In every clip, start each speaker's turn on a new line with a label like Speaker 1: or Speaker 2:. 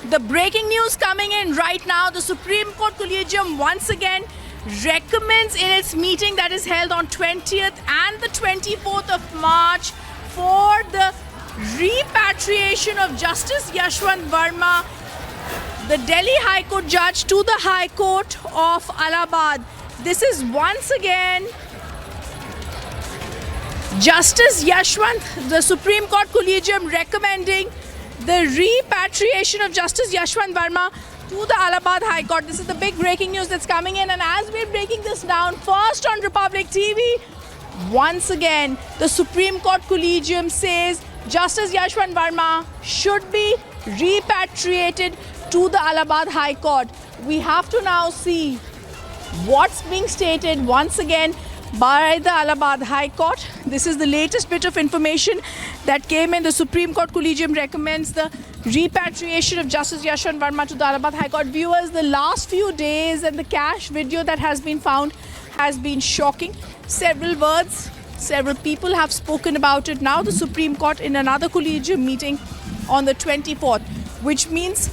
Speaker 1: The breaking news coming in right now, the Supreme Court Collegium once again recommends in its meeting that is held on 20th and the 24th of March for the repatriation of Justice Yashwant Verma, the Delhi High Court judge, to the High Court of Allahabad. This is once again Justice Yashwant, the Supreme Court Collegium recommending the repatriation of Justice Yashwant Verma to the Allahabad High Court. This is the big breaking news that's coming in, and as we're breaking this down first on Republic TV, once again the Supreme Court Collegium says Justice Yashwant Verma should be repatriated to the Allahabad High Court. We have to now see what's being stated once again by the Allahabad High Court. This is the latest bit of information that came in. The Supreme Court Collegium recommends the repatriation of Justice Yashwant Verma to the Allahabad High Court. Viewers, the last few days and the cache video that has been found has been shocking. Several words, several people have spoken about it. Now the Supreme Court in another collegium meeting on the 24th, which means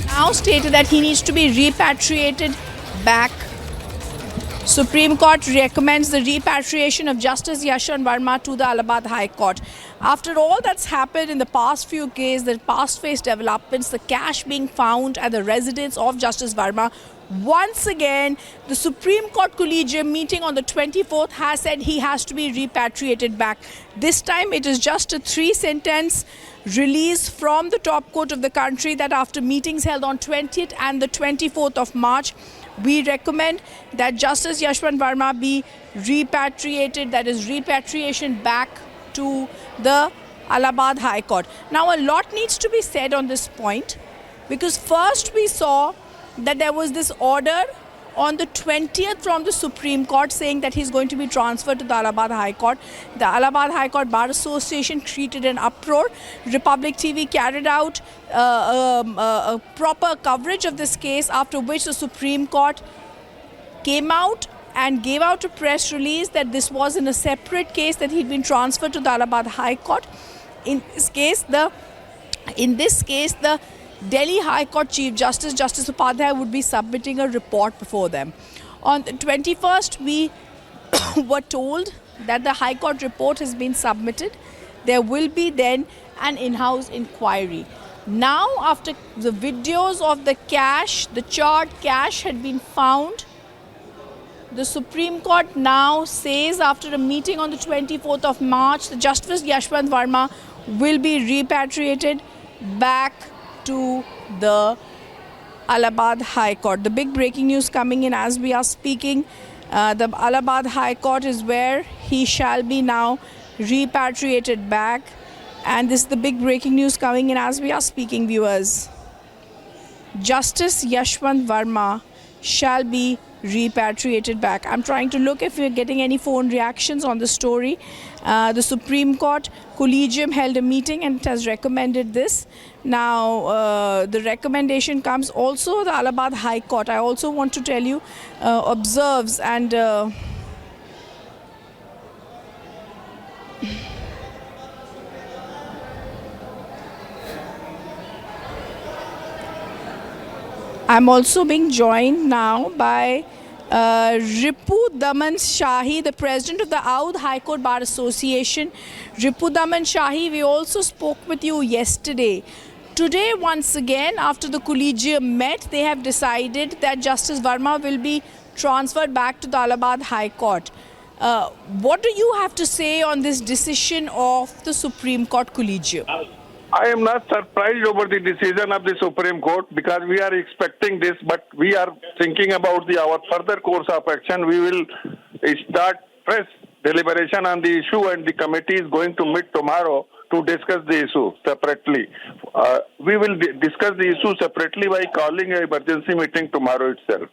Speaker 1: now stated that he needs to be repatriated back. Supreme Court recommends the repatriation of Justice Yashwant Verma to the Allahabad High Court. After all that's happened in the past few cases, the past phase developments, the cash being found at the residence of Justice Verma, once again the Supreme Court Collegium meeting on the 24th has said he has to be repatriated back. This time it is just a 3-sentence release from the top court of the country that after meetings held on 20th and the 24th of March, we recommend that Justice Yashwant Verma be repatriated, that is repatriation back to the Allahabad High Court. Now a lot needs to be said on this point, because first we saw that there was this order on the 20th from the Supreme Court saying that he's going to be transferred to the Allahabad High Court. The Allahabad High Court Bar Association created an uproar. Republic TV carried out a proper coverage of this case, after which the Supreme Court came out and gave out a press release that this was in a separate case, that he'd been transferred to the Allahabad High Court. In this case, the Delhi High Court Chief Justice, Justice Upadhyay, would be submitting a report before them. On the 21st, we were told that the High Court report has been submitted. There will be then an in-house inquiry. Now, after the videos of the cash, the charred cash had been found, the Supreme Court now says after a meeting on the 24th of March, the Justice Yashwant Verma will be repatriated back to the Allahabad High Court. The big breaking news coming in as we are speaking. The Allahabad High Court is where he shall be now repatriated back. And this is the big breaking news coming in as we are speaking, viewers. Justice Yashwant Verma shall be repatriated back. I'm trying to look if we're getting any phone reactions on the story. The Supreme Court Collegium held a meeting and it has recommended this. Now, the recommendation comes also the Allahabad High Court. I also want to tell you, observes and I'm also being joined now by Ripu Daman Shahi, the president of the Oudh High Court Bar Association. Ripu Daman Shahi, we also spoke with you yesterday. Today, once again, after the collegium met, they have decided that Justice Verma will be transferred back to the Allahabad High Court. What do you have to say on this decision of the Supreme Court Collegium?
Speaker 2: I am not surprised over the decision of the Supreme Court, because we are expecting this, but we are thinking about our further course of action. We will start fresh deliberation on the issue, and the committee is going to meet tomorrow to discuss the issue separately. We will discuss the issue separately by calling an emergency meeting tomorrow itself.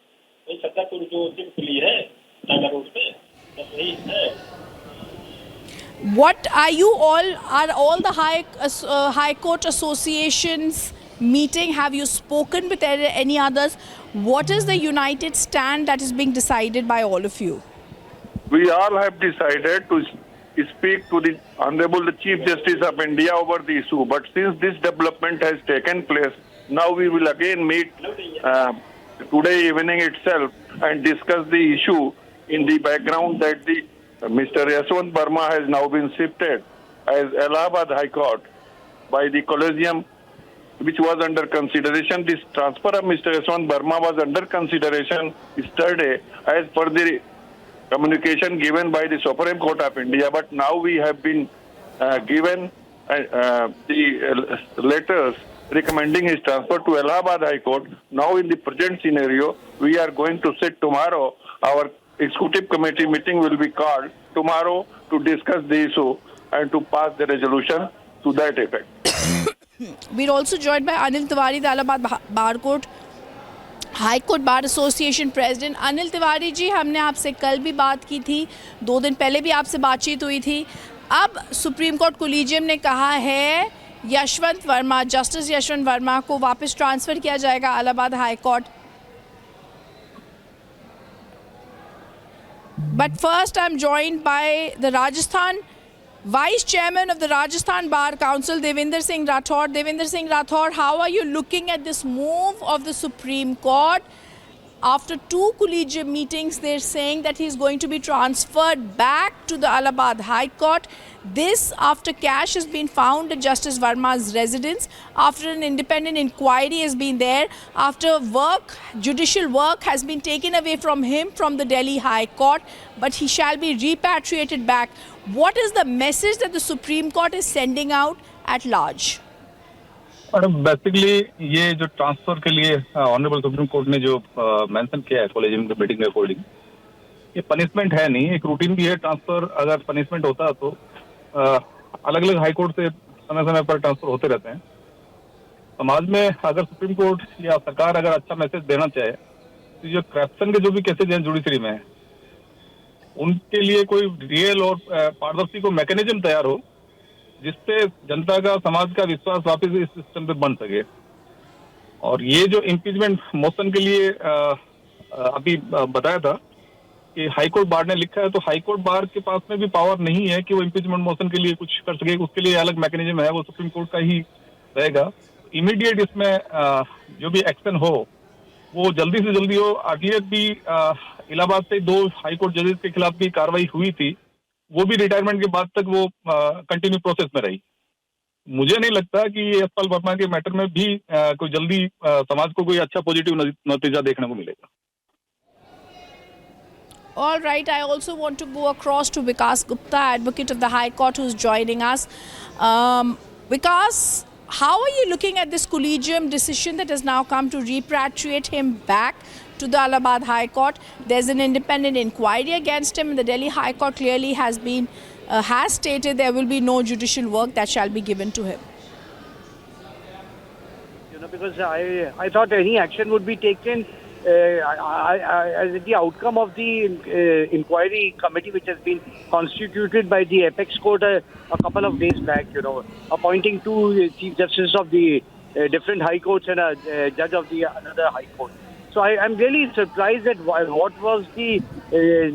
Speaker 1: What are you all, are all the high court associations meeting? Have you spoken with any others? What is the united stand that is being decided by all of you?
Speaker 2: We all have decided to speak to the Honorable the Chief Justice of India over the issue. But since this development has taken place, now we will again meet today evening itself and discuss the issue in the background that the Mr. Yashwant Verma has now been shifted as Allahabad High Court by the Collegium, which was under consideration. This transfer of Mr. Yashwant Verma was under consideration yesterday as per the communication given by the Supreme Court of India. But now we have been given the letters recommending his transfer to Allahabad High Court. Now in the present scenario, we are going to sit tomorrow. Our executive committee meeting will be called tomorrow to discuss the issue and to pass the resolution to that effect.
Speaker 1: We're also joined by Anil Tiwari, the Allahabad Bar Court high court bar association president. Anil Tiwari ji, हमने आपसे कल भी बात की थी, 2 दिन पहले भी आपसे बातचीत हुई थी। अब सुप्रीम कोर्ट कोलिजियम ने कहा है यशवंत वर्मा, जस्टिस यशवंत वर्मा को वापस ट्रांसफ़र किया जाएगा Allahabad high court. But first I am joined by the Rajasthan Vice Chairman of the Rajasthan Bar Council, Devinder Singh Rathod. Devinder Singh Rathod, how are you looking at this move of the Supreme Court? After 2 collegium meetings, they're saying that he's going to be transferred back to the Allahabad High Court. This after cash has been found at Justice Verma's residence, after an independent inquiry has been there, after judicial work has been taken away from him from the Delhi High Court, but he shall be repatriated back. What is the message that the Supreme Court is sending out at large?
Speaker 3: Basically ये जो transfer के लिए honourable supreme court ने जो mention किया है collegium के meeting के अकॉर्डिंग, ये पनिशमेंट है नहीं, एक रूटीन भी है। ट्रांसफर अगर पनिशमेंट होता तो अलग अलग हाई कोर्ट से समय समय पर ट्रांसफर होते रहते हैं। समाज में अगर सुप्रीम कोर्ट या सरकार अगर अच्छा मैसेज देना चाहे तो जो करप्शन के जो भी केसेज हैं जुडिशरी में, उनके लिए कोई रियल और पारदर्शी को मैकेनिज्म तैयार हो जिससे जनता का, समाज का विश्वास वापस इस सिस्टम पे बन सके। और ये जो इम्पीचमेंट मोशन के लिए अभी बताया था कि हाई कोर्ट बार ने लिखा है, तो हाई कोर्ट बार के पास में भी पावर नहीं है कि वो इम्पीचमेंट मोशन के लिए कुछ कर सके। उसके लिए अलग मैकेनिज्म है, वो सुप्रीम कोर्ट का ही रहेगा। इमीडिएट इसमें जो भी एक्शन हो वो जल्दी से जल्दी हो। अर्लियर भी इलाहाबाद से 2 हाई कोर्ट जजेस के खिलाफ भी कार्रवाई हुई थी, वो भी रिटायरमेंट के बाद तक वो कंटिन्यू प्रोसेस में रही। मुझे नहीं लगता कि ये यशपाल वर्मा के मैटर में भी कोई जल्दी समाज को कोई अच्छा पॉजिटिव नतीजा देखने को मिलेगा।
Speaker 1: All right, I also want to go across to Vikas Gupta, advocate of the High Court, who's joining us. Vikas, how are you looking at this collegium decision that has now come to repatriate him back to the Allahabad High Court? There's an independent inquiry against him, and the Delhi High Court clearly has stated there will be no judicial work that shall be given to him.
Speaker 4: Because I thought any action would be taken as the outcome of the inquiry committee which has been constituted by the Apex Court a couple of days back, appointing 2 chief justices of the different high courts and a judge of the another high court. So I'm really surprised at what was the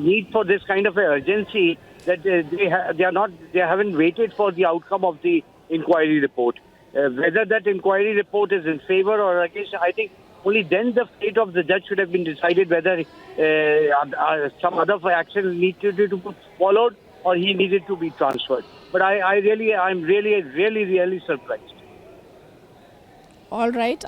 Speaker 4: need for this kind of urgency that they haven't waited for the outcome of the inquiry report. Whether that inquiry report is in favor or against, I think only then the fate of the judge should have been decided, whether some other action needed to be followed or he needed to be transferred. But I'm really surprised.
Speaker 1: All right.